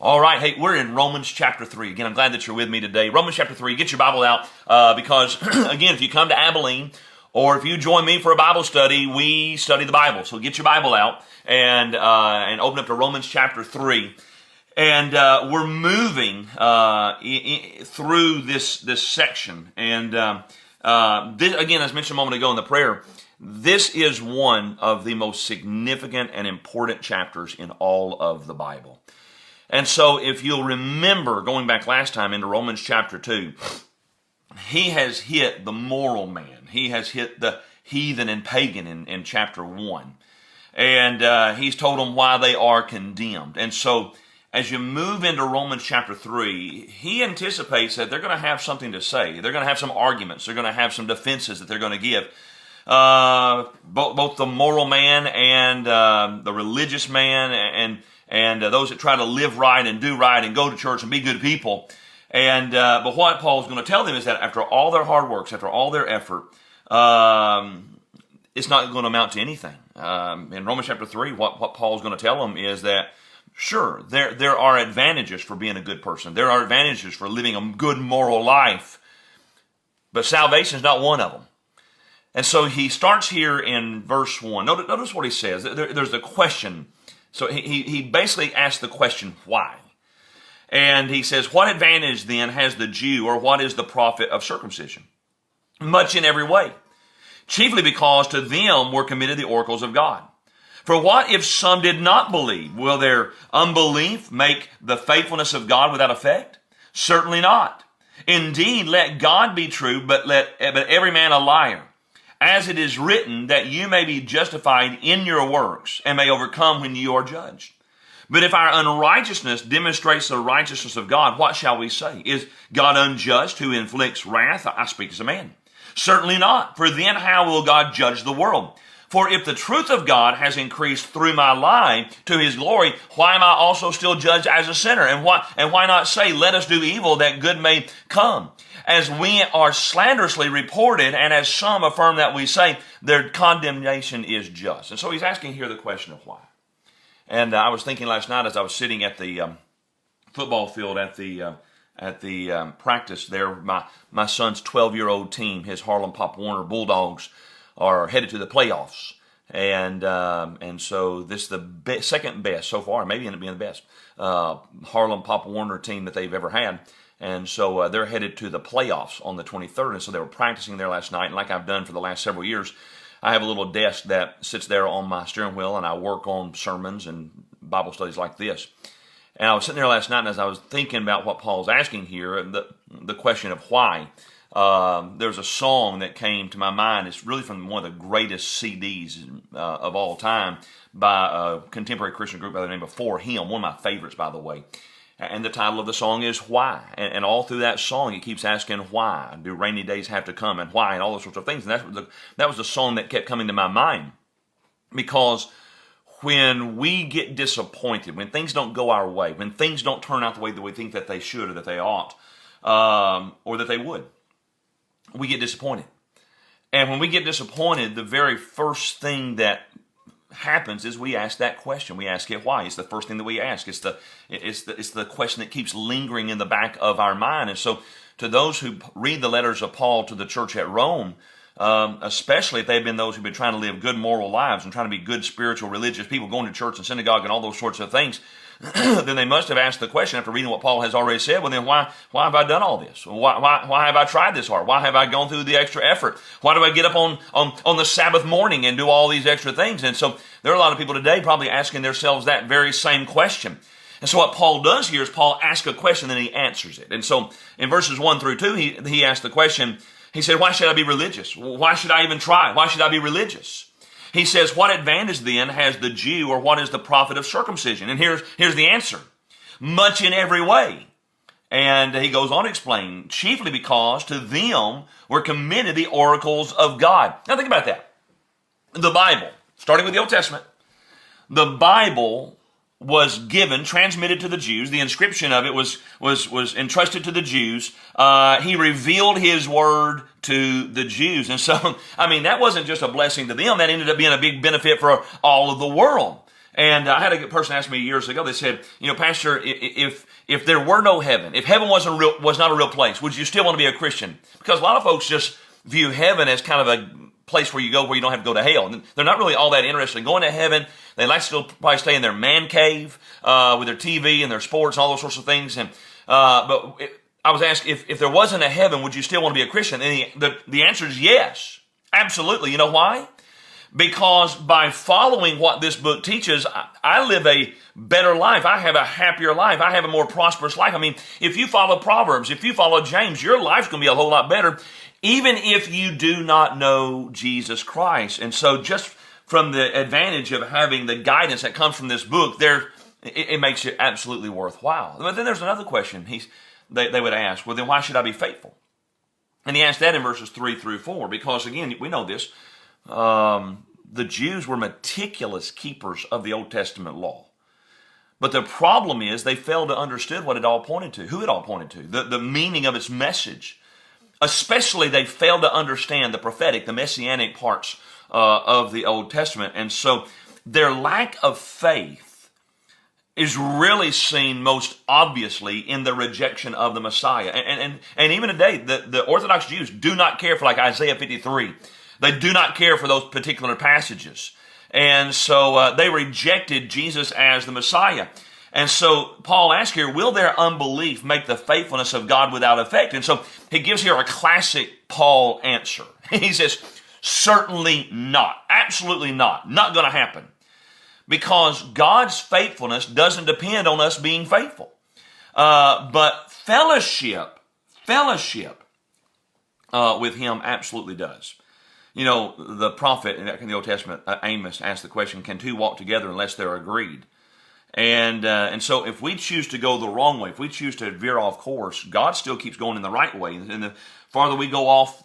All right, hey, we're in Romans chapter 3. Again, I'm glad that you're with me today. Romans chapter 3, get your Bible out because, again, if you come to Abilene or if you join me for a Bible study, we study the Bible. So get your Bible out and open up to Romans chapter 3. And we're moving through this section. And this, again, as mentioned a moment ago in the prayer, this is one of the most significant and important chapters in all of the Bible. And so if you'll remember, going back last time into Romans chapter 2, he has hit the moral man. He has hit the heathen and pagan in chapter 1. And he's told them why they are condemned. And so as you move into Romans chapter 3, he anticipates that they're going to have something to say. They're going to have some arguments. They're going to have some defenses that they're going to give. Both the moral man and the religious man and those that try to live right and do right and go to church and be good people. And but what Paul's going to tell them is that after all their hard works, after all their effort, it's not going to amount to anything. In Romans chapter 3, what Paul's going to tell them is that, sure, there are advantages for being a good person. There are advantages for living a good moral life, but salvation is not one of them. And so he starts here in verse 1. Notice what he says. There's the question. So he basically asks the question, why? And he says, what advantage then has the Jew, or what is the profit of circumcision? Much in every way, chiefly because to them were committed the oracles of God. For what if some did not believe? Will their unbelief make the faithfulness of God without effect? Certainly not. Indeed, let God be true, but every man a liar. As it is written, that you may be justified in your works and may overcome when you are judged. But if our unrighteousness demonstrates the righteousness of God, what shall we say? Is God unjust who inflicts wrath? I speak as a man. Certainly not. For then how will God judge the world? For if the truth of God has increased through my lie to his glory, why am I also still judged as a sinner? And why not say, let us do evil that good may come? As we are slanderously reported, and as some affirm that we say, their condemnation is just. And so he's asking here the question of why. And I was thinking last night as I was sitting at the football field at the practice there, my son's 12-year-old team, his Harlem Pop Warner Bulldogs, are headed to the playoffs. And so this is the second best so far, maybe end up being the best Harlem Pop Warner team that they've ever had. And so they're headed to the playoffs on the 23rd. And so they were practicing there last night. And like I've done for the last several years, I have a little desk that sits there on my steering wheel, and I work on sermons and Bible studies like this. And I was sitting there last night, and as I was thinking about what Paul's asking here, the question of why, there's a song that came to my mind. It's really from one of the greatest CDs of all time by a contemporary Christian group by the name of For Him, one of my favorites, by the way. And the title of the song is Why. And all through that song, it keeps asking why. Do rainy days have to come, and why, and all those sorts of things. And that was the song that kept coming to my mind. Because when we get disappointed, when things don't go our way, when things don't turn out the way that we think that they should or that they ought, or that they would, we get disappointed. And when we get disappointed, the very first thing that happens is we ask that question. We ask it why. It's the first thing that we ask. It's the question that keeps lingering in the back of our mind. And so to those who read the letters of Paul to the church at Rome, especially if they've been those who've been trying to live good moral lives and trying to be good spiritual religious people, going to church and synagogue and all those sorts of things, then they must have asked the question after reading what Paul has already said, well then why have I done all this? Why have I tried this hard? Why have I gone through the extra effort? Why do I get up on the Sabbath morning and do all these extra things? And so there are a lot of people today probably asking themselves that very same question. And so what Paul does here is Paul asks a question and he answers it. And so in verses 1 through 2, he asked the question, he said, why should I be religious? Why should I even try? Why should I be religious? He says, what advantage then has the Jew, or what is the profit of circumcision? And here's the answer. Much in every way. And he goes on to explain, chiefly because to them were committed the oracles of God. Now think about that. The Bible, starting with the Old Testament, the Bible was given, transmitted to the Jews. The inscription of it was entrusted to the Jews. He revealed his word to the Jews. And so, I mean, that wasn't just a blessing to them. That ended up being a big benefit for all of the world. And I had a person ask me years ago, they said, Pastor, if there were no heaven, if heaven was not a real place, would you still want to be a Christian? Because a lot of folks just view heaven as kind of a place where you go where you don't have to go to hell. And they're not really all that interested in going to heaven. They like to still probably stay in their man cave with their TV and their sports and all those sorts of things. And I was asked, if there wasn't a heaven, would you still want to be a Christian? And the answer is yes, absolutely. You know why? Because by following what this book teaches, I live a better life. I have a happier life. I have a more prosperous life. I mean, if you follow Proverbs, if you follow James, your life's going to be a whole lot better, even if you do not know Jesus Christ. And so just from the advantage of having the guidance that comes from this book, it makes it absolutely worthwhile. But then there's another question they would ask, well, then why should I be faithful? And he asked that in verses 3 through 4, because again, we know this, the Jews were meticulous keepers of the Old Testament law. But the problem is they failed to understand what it all pointed to, who it all pointed to, the meaning of its message. Especially they failed to understand the prophetic, the messianic parts of the Old Testament. And so their lack of faith is really seen most obviously in the rejection of the Messiah. And even today, the Orthodox Jews do not care for like Isaiah 53. They do not care for those particular passages. And so they rejected Jesus as the Messiah. And so Paul asks here, will their unbelief make the faithfulness of God without effect? And so he gives here a classic Paul answer. He says, certainly not. Absolutely not. Not going to happen. Because God's faithfulness doesn't depend on us being faithful. But fellowship with him absolutely does. The prophet in the Old Testament, Amos, asked the question, can two walk together unless they're agreed? And so if we choose to go the wrong way, if we choose to veer off course, God still keeps going in the right way. And the farther we go off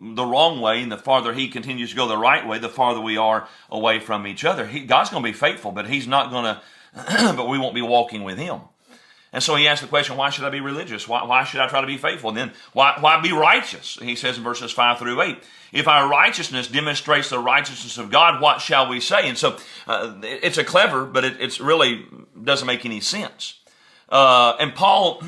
the wrong way and the farther he continues to go the right way, the farther we are away from each other. God's going to be faithful, but he's not going to, but we won't be walking with him. And so he asked the question, why should I be religious? Why should I try to be faithful? And then why be righteous? He says in verses 5 through 8, if our righteousness demonstrates the righteousness of God, what shall we say? And so it's a clever, but it's really doesn't make any sense. And Paul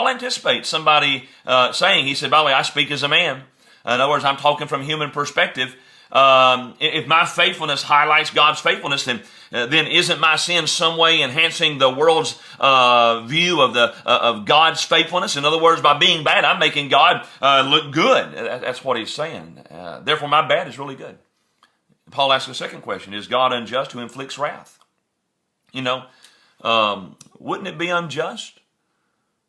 anticipates somebody saying, he said, by the way, I speak as a man. In other words, I'm talking from a human perspective. If my faithfulness highlights God's faithfulness, then isn't my sin some way enhancing the world's view of God's faithfulness? In other words, by being bad, I'm making God look good. That's what he's saying. Therefore, my bad is really good. Paul asks a second question: is God unjust who inflicts wrath? Wouldn't it be unjust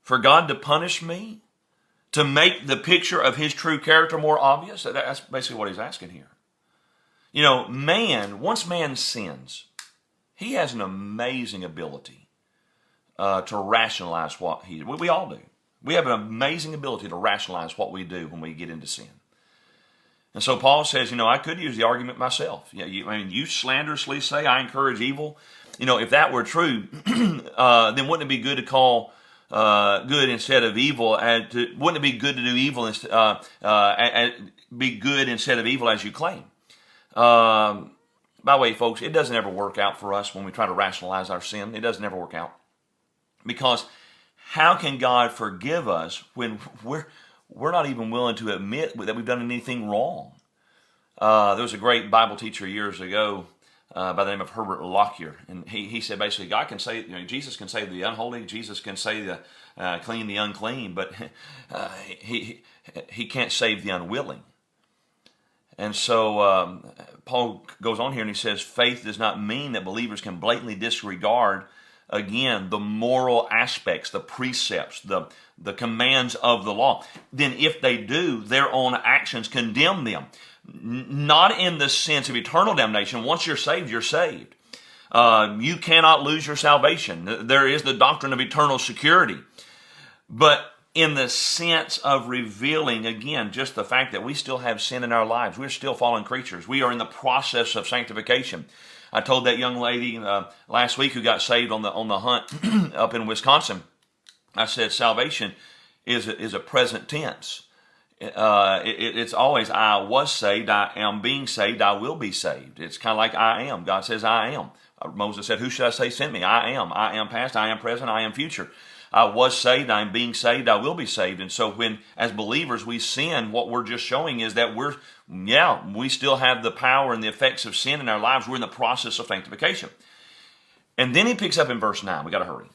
for God to punish me, to make the picture of his true character more obvious? That's basically what he's asking here. Once man sins, he has an amazing ability to rationalize what we all do. We have an amazing ability to rationalize what we do when we get into sin. And so Paul says, I could use the argument myself. You slanderously say I encourage evil. If that were true, then wouldn't it be good to call good instead of evil? Wouldn't it be good to do evil be good instead of evil as you claim? By the way, folks, it doesn't ever work out for us when we try to rationalize our sin. It doesn't ever work out. Because how can God forgive us when we're not even willing to admit that we've done anything wrong? There was a great Bible teacher years ago by the name of Herbert Lockyer, and he said basically God can say, Jesus can save the unholy, Jesus can save the clean the unclean, but he can't save the unwilling. And so Paul goes on here and he says, faith does not mean that believers can blatantly disregard, again, the moral aspects, the precepts, the commands of the law. Then if they do, their own actions condemn them. Not in the sense of eternal damnation. Once you're saved, you're saved. You cannot lose your salvation. There is the doctrine of eternal security. But in the sense of revealing, again, just the fact that we still have sin in our lives. We're still fallen creatures. We are in the process of sanctification. I told that young lady last week who got saved on the hunt up in Wisconsin, I said salvation is a present tense. It's always I was saved, I am being saved, I will be saved. It's kind of like I am. God says I am. Moses said, who should I say sent me? I am. I am past, I am present, I am future. I was saved, I am being saved, I will be saved. And so when, as believers, we sin, what we're just showing is that we still have the power and the effects of sin in our lives. We're in the process of sanctification. And then he picks up in verse 9. We got to hurry.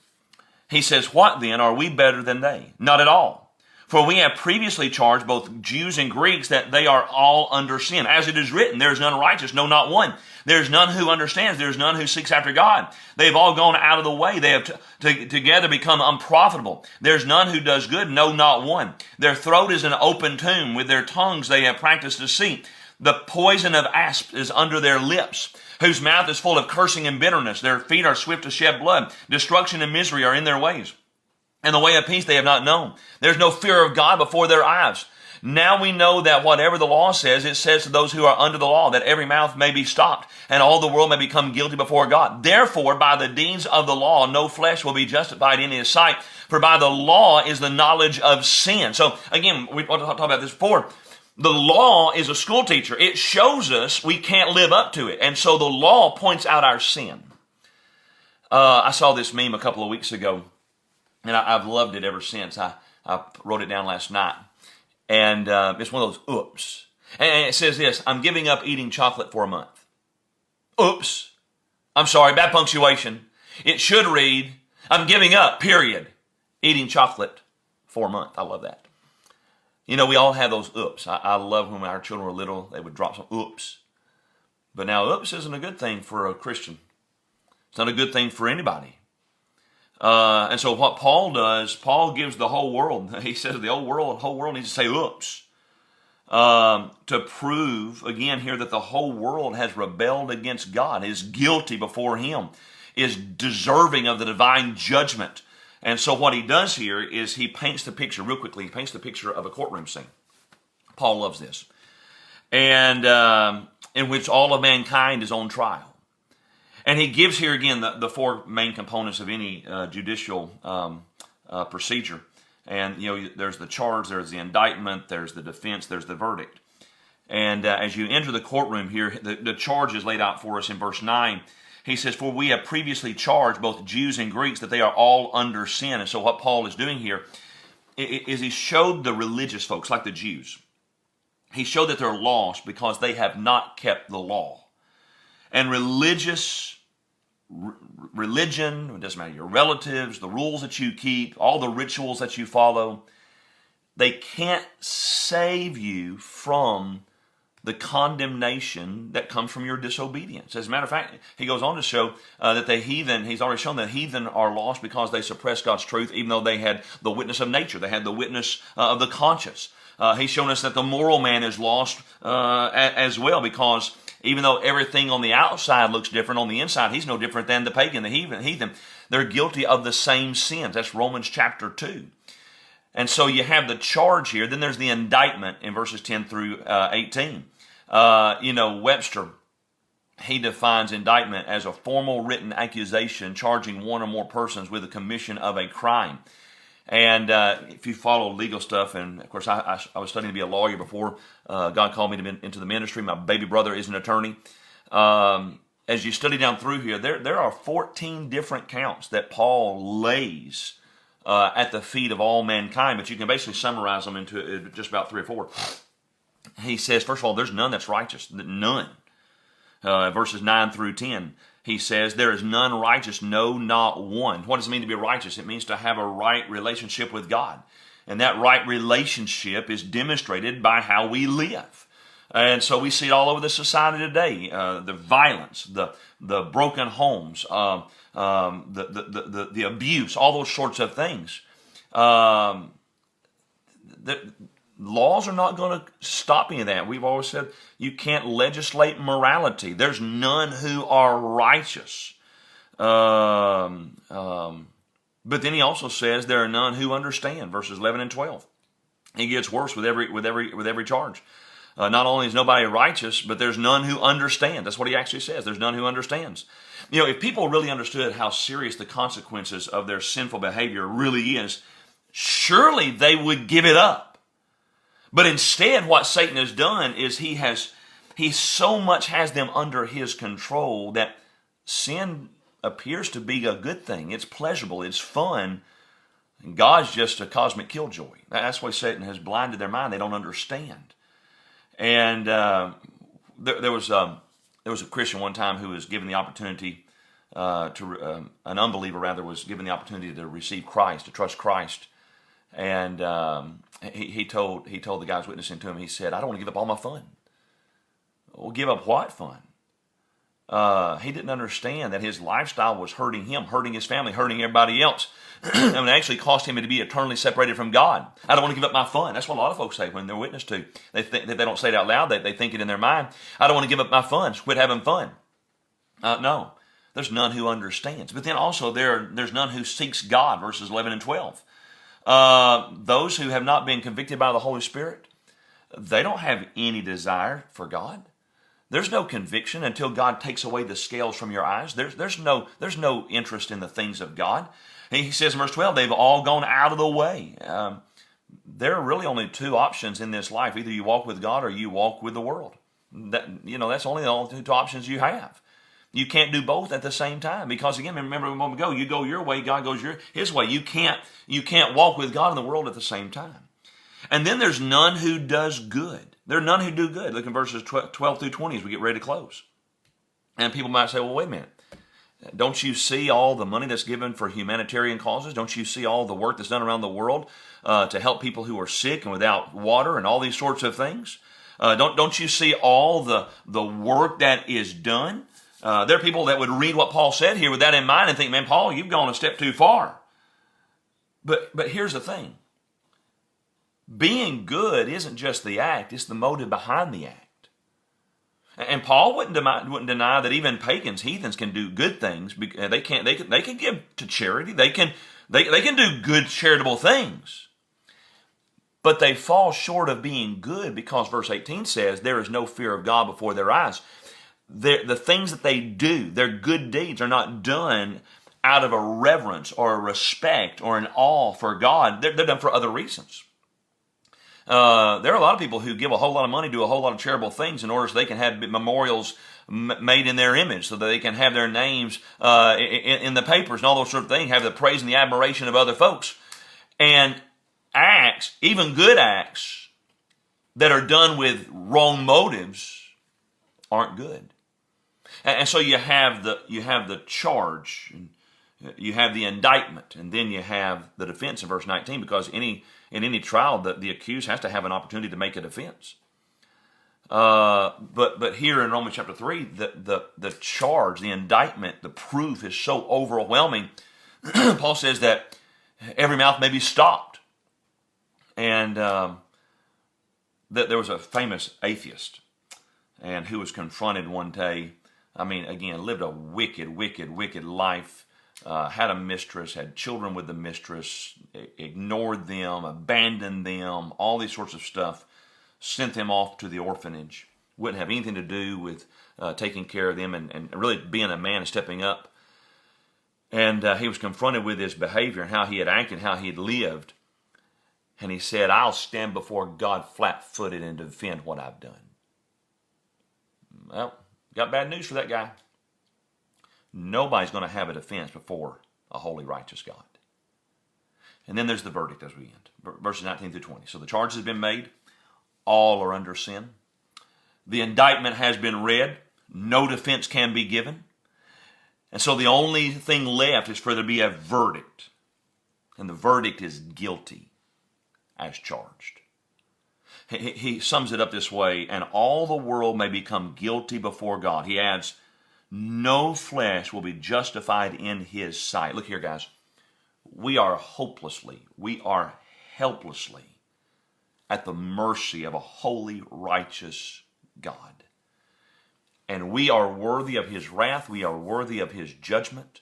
He says, what then? Are we better than they? Not at all. For we have previously charged both Jews and Greeks that they are all under sin. As it is written, there is none righteous, no, not one. There is none who understands. There is none who seeks after God. They have all gone out of the way. They have together become unprofitable. There is none who does good, no, not one. Their throat is an open tomb. With their tongues they have practiced deceit. The poison of asps is under their lips, whose mouth is full of cursing and bitterness. Their feet are swift to shed blood. Destruction and misery are in their ways. And the way of peace they have not known. There's no fear of God before their eyes. Now we know that whatever the law says, it says to those who are under the law, that every mouth may be stopped, and all the world may become guilty before God. Therefore, by the deeds of the law, no flesh will be justified in his sight, for by the law is the knowledge of sin. So again, we want to talk about this before. The law is a school teacher. It shows us we can't live up to it. And so the law points out our sin. I saw this meme a couple of weeks ago, and I've loved it ever since. I wrote it down last night. And it's one of those oops. And it says this, I'm giving up eating chocolate for a month. Oops. I'm sorry, bad punctuation. It should read, I'm giving up, period, eating chocolate for a month. I love that. You know, we all have those oops. I love when our children were little, they would drop some oops. But now oops isn't a good thing for a Christian. It's not a good thing for anybody. And so what Paul does, Paul gives the whole world, he says the whole world needs to say oops, to prove again here that the whole world has rebelled against God, is guilty before him, is deserving of the divine judgment. And so what he does here is he paints the picture, real quickly, he paints the picture of a courtroom scene. Paul loves this. And in which all of mankind is on trial. And he gives here again the four main components of any judicial procedure. And, you know, there's the charge, there's the indictment, there's the defense, there's the verdict. And as you enter the courtroom here, the charge is laid out for us in verse 9. He says, for we have previously charged both Jews and Greeks that they are all under sin. And so what Paul is doing here is he showed the religious folks, like the Jews, he showed that they're lost because they have not kept the law. And religion, it doesn't matter, your relatives, the rules that you keep, all the rituals that you follow, they can't save you from the condemnation that comes from your disobedience. As a matter of fact, he goes on to show that the heathen, he's already shown that heathen are lost because they suppress God's truth, even though they had the witness of nature. They had the witness of the conscience. He's shown us that the moral man is lost as well, because even though everything on the outside looks different, on the inside, he's no different than the pagan, the heathen. They're guilty of the same sins. That's Romans chapter 2. And so you have the charge here. Then there's the indictment in verses 10 through 18. Webster, he defines indictment as a formal written accusation charging one or more persons with the commission of a crime. And if you follow legal stuff, and of course I was studying to be a lawyer before God called me into the ministry. My baby brother is an attorney. As you study down through here, there are 14 different counts that Paul lays at the feet of all mankind, but you can basically summarize them into just about 3 or 4. He says, first of all, there's none that's righteous, none. Verses 9 through 10. He says, there is none righteous, no, not one. What does it mean to be righteous? It means to have a right relationship with God. And that right relationship is demonstrated by how we live. And so we see it all over the society today. The violence, the broken homes, the abuse, all those sorts of things. Laws are not going to stop any of that. We've always said you can't legislate morality. There's none who are righteous. But then he also says there are none who understand. Verses 11 and 12. It gets worse with every charge. Not only is nobody righteous, but there's none who understand. That's what he actually says. There's none who understands. You know, if people really understood how serious the consequences of their sinful behavior really is, surely they would give it up. But instead, what Satan has done is he so much has them under his control that sin appears to be a good thing. It's pleasurable. It's fun. And God's just a cosmic killjoy. That's why Satan has blinded their mind. They don't understand. And there was a Christian one time who was given the opportunity an unbeliever rather was given the opportunity to receive Christ, to trust Christ. And he told the guys witnessing to him, he said, "I don't want to give up all my fun." Well, give up what fun? He didn't understand that his lifestyle was hurting him, hurting his family, hurting everybody else. And it actually cost him to be eternally separated from God. I don't want to give up my fun. That's what a lot of folks say when they're witness to. They don't say it out loud. They think it in their mind. I don't want to give up my fun. Quit having fun. No, there's none who understands. But then also there's none who seeks God, verses 11 and 12. Those who have not been convicted by the Holy Spirit, they don't have any desire for God. There's no conviction until God takes away the scales from your eyes. There's no interest in the things of God. He says in verse 12, they've all gone out of the way. There are really only two options in this life. Either you walk with God or you walk with the world. That's only the two options you have. You can't do both at the same time because, again, remember a moment ago, you go your way, God goes his way. You can't walk with God and the world at the same time. And then there's none who does good. There are none who do good. Look in verses 12 through 20 as we get ready to close. And people might say, well, wait a minute. Don't you see all the money that's given for humanitarian causes? Don't you see all the work that's done around the world to help people who are sick and without water and all these sorts of things? Don't you see all the work that is done? There are people that would read what Paul said here with that in mind and think, man, Paul, you've gone a step too far. But here's the thing. Being good isn't just the act, it's the motive behind the act. And Paul wouldn't deny that even pagans, heathens, can do good things. They can give to charity. They can do good charitable things. But they fall short of being good because verse 18 says there is no fear of God before their eyes. The things that they do, their good deeds, are not done out of a reverence or a respect or an awe for God. They're done for other reasons. There are a lot of people who give a whole lot of money, do a whole lot of charitable things in order so they can have memorials made in their image, so that they can have their names in the papers and all those sort of things, have the praise and the admiration of other folks. And acts, even good acts, that are done with wrong motives aren't good. And so you have the charge, and you have the indictment, and then you have the defense in verse 19, because in any trial, the accused has to have an opportunity to make a defense. But here in Romans chapter 3, the charge, the indictment, the proof is so overwhelming. Paul says that every mouth may be stopped. And that there was a famous atheist, and who was confronted one day. I mean, again, lived a wicked, wicked, wicked life. Had a mistress, had children with the mistress, ignored them, abandoned them, all these sorts of stuff, sent them off to the orphanage, wouldn't have anything to do with taking care of them and really being a man and stepping up. And he was confronted with his behavior and how he had acted, how he had lived. And he said, I'll stand before God flat-footed and defend what I've done. Well, got bad news for that guy. Nobody's going to have a defense before a holy, righteous God. And then there's the verdict as we end. Verses 19 through 20. So the charge has been made. All are under sin. The indictment has been read. No defense can be given. And so the only thing left is for there to be a verdict. And the verdict is guilty as charged. He sums it up this way, and all the world may become guilty before God. He adds, no flesh will be justified in his sight. Look here, guys. We are helplessly at the mercy of a holy, righteous God. And we are worthy of his wrath. We are worthy of his judgment.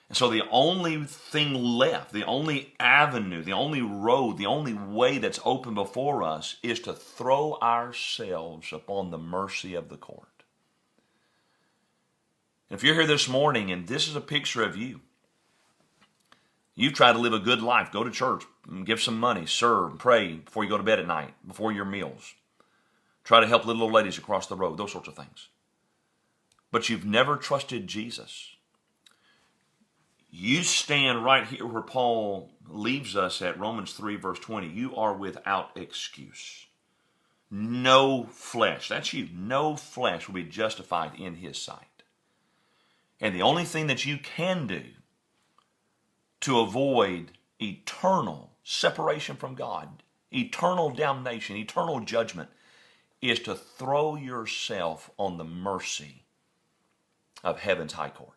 And so the only thing left, the only avenue, the only road, the only way that's open before us is to throw ourselves upon the mercy of the court. If you're here this morning and this is a picture of you, you try to live a good life, go to church, give some money, serve, pray before you go to bed at night, before your meals. Try to help little old ladies across the road, those sorts of things. but you've never trusted Jesus, you stand right here where Paul leaves us at Romans 3, verse 20. You are without excuse. No flesh, that's you, no flesh will be justified in his sight. And the only thing that you can do to avoid eternal separation from God, eternal damnation, eternal judgment, is to throw yourself on the mercy of heaven's high court.